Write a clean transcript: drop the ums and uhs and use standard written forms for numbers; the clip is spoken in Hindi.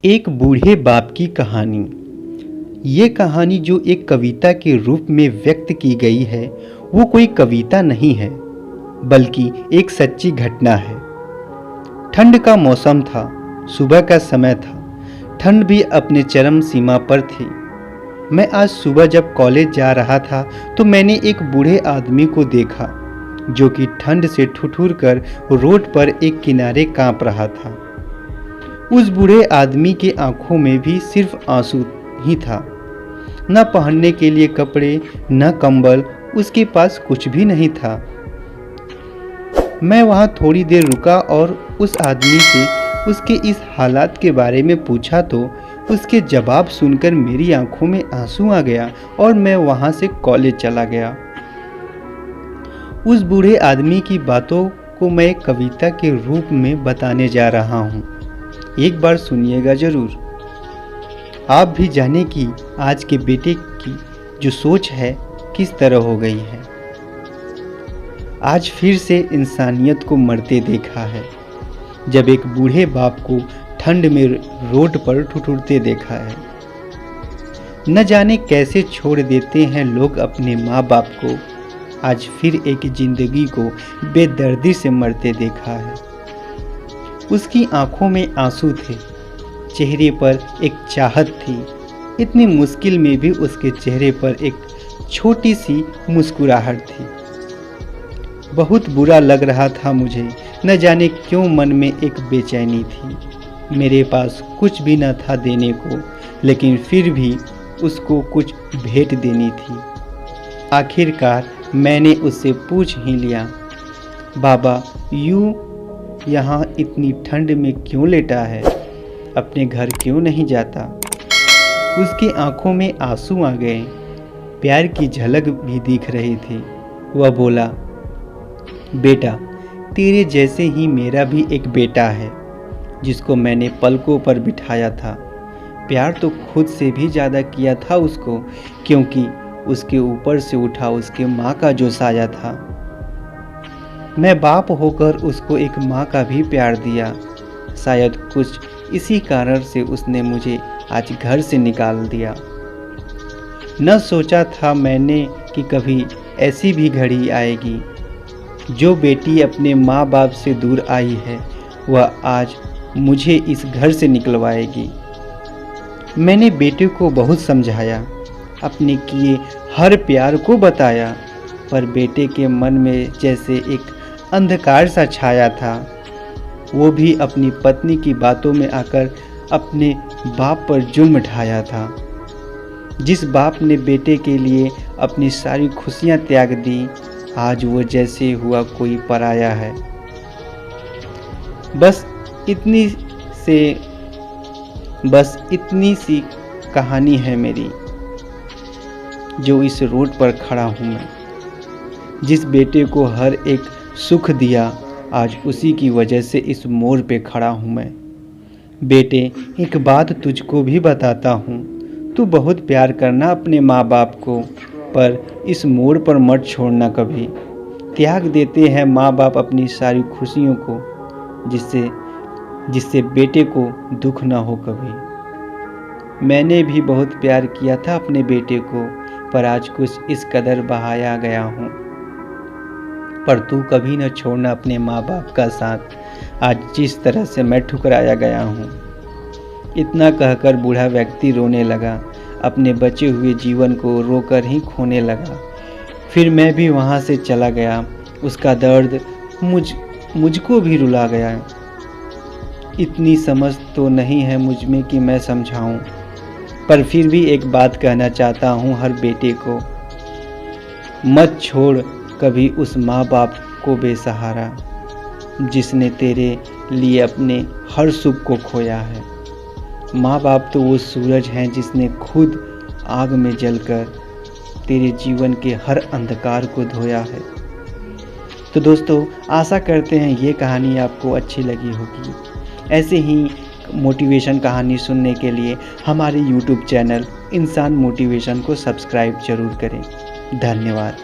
एक बूढ़े बाप की कहानी। ये कहानी जो एक कविता के रूप में व्यक्त की गई है वो कोई कविता नहीं है बल्कि एक सच्ची घटना है। ठंड का मौसम था, सुबह का समय था। ठंड भी अपने चरम सीमा पर थी। मैं आज सुबह जब कॉलेज जा रहा था तो मैंने एक बूढ़े आदमी को देखा जो कि ठंड से ठिठुर कर रोड पर एक किनारे कांप रहा था। उस बूढ़े आदमी के आंखों में भी सिर्फ आंसू ही था। न पहनने के लिए कपड़े, न कंबल, उसके पास कुछ भी नहीं था। मैं वहां थोड़ी देर रुका और उस आदमी से उसके इस हालात के बारे में पूछा तो उसके जवाब सुनकर मेरी आंखों में आंसू आ गया और मैं वहां से कॉलेज चला गया। उस बूढ़े आदमी की बातों को मैं कविता के रूप में बताने जा रहा हूँ। एक बार सुनिएगा जरूर। आप भी जाने कि आज के बेटे की जो सोच है किस तरह हो गई है। आज फिर से इंसानियत को मरते देखा है जब एक बूढ़े बाप को ठंड में रोड पर ठिठुरते देखा है। न जाने कैसे छोड़ देते हैं लोग अपने माँ बाप को। आज फिर एक जिंदगी को बेदर्दी से मरते देखा है। उसकी आंखों में आंसू थे, चेहरे पर एक चाहत थी। इतनी मुश्किल में भी उसके चेहरे पर एक छोटी सी मुस्कुराहट थी। बहुत बुरा लग रहा था मुझे। न जाने क्यों मन में एक बेचैनी थी। मेरे पास कुछ भी न था देने को, लेकिन फिर भी उसको कुछ भेंट देनी थी। आखिरकार मैंने उससे पूछ ही लिया, बाबा यूं यहाँ इतनी ठंड में क्यों लेटा है, अपने घर क्यों नहीं जाता। उसकी आंखों में आंसू आ गए, प्यार की झलक भी दिख रही थी। वह बोला, बेटा तेरे जैसे ही मेरा भी एक बेटा है जिसको मैंने पलकों पर बिठाया था। प्यार तो खुद से भी ज़्यादा किया था उसको, क्योंकि उसके ऊपर से उठा उसके माँ का जो साया था। मैं बाप होकर उसको एक माँ का भी प्यार दिया। शायद कुछ इसी कारण से उसने मुझे आज घर से निकाल दिया। न सोचा था मैंने कि कभी ऐसी भी घड़ी आएगी। जो बेटी अपने माँ बाप से दूर आई है वह आज मुझे इस घर से निकलवाएगी। मैंने बेटे को बहुत समझाया, अपने किए हर प्यार को बताया, पर बेटे के मन में जैसे एक अंधकार सा छाया था। वो भी अपनी पत्नी की बातों में आकर अपने बाप पर जुल्म ढाया था। जिस बाप ने बेटे के लिए अपनी सारी खुशियां त्याग दी, आज वो जैसे हुआ कोई पराया है। बस इतनी सी कहानी है मेरी, जो इस रोड पर खड़ा हूँ मैं। जिस बेटे को हर एक सुख दिया, आज उसी की वजह से इस मोड़ पे खड़ा हूँ मैं। बेटे एक बात तुझको भी बताता हूँ, तू बहुत प्यार करना अपने माँ बाप को, पर इस मोड़ पर मत छोड़ना कभी। त्याग देते हैं माँ बाप अपनी सारी खुशियों को, जिससे बेटे को दुख ना हो कभी। मैंने भी बहुत प्यार किया था अपने बेटे को, पर आज कुछ इस कदर बहाया गया हूँ। पर तू कभी न छोड़ना अपने माँ बाप का साथ, आज जिस तरह से मैं ठुकराया गया हूँ। इतना कहकर बूढ़ा व्यक्ति रोने लगा, अपने बचे हुए जीवन को रोकर ही खोने लगा। फिर मैं भी वहाँ से चला गया। उसका दर्द मुझको भी रुला गया। इतनी समझ तो नहीं है मुझ में कि मैं समझाऊं, पर फिर भी एक बात कहना चाहता हूँ हर बेटे को, मत छोड़ कभी उस माँ बाप को बेसहारा, जिसने तेरे लिए अपने हर सुख को खोया है। माँ बाप तो वो सूरज हैं जिसने खुद आग में जलकर तेरे जीवन के हर अंधकार को धोया है। तो दोस्तों, आशा करते हैं ये कहानी आपको अच्छी लगी होगी। ऐसे ही मोटिवेशन कहानी सुनने के लिए हमारे YouTube चैनल इंसान मोटिवेशन को सब्सक्राइब जरूर करें। धन्यवाद।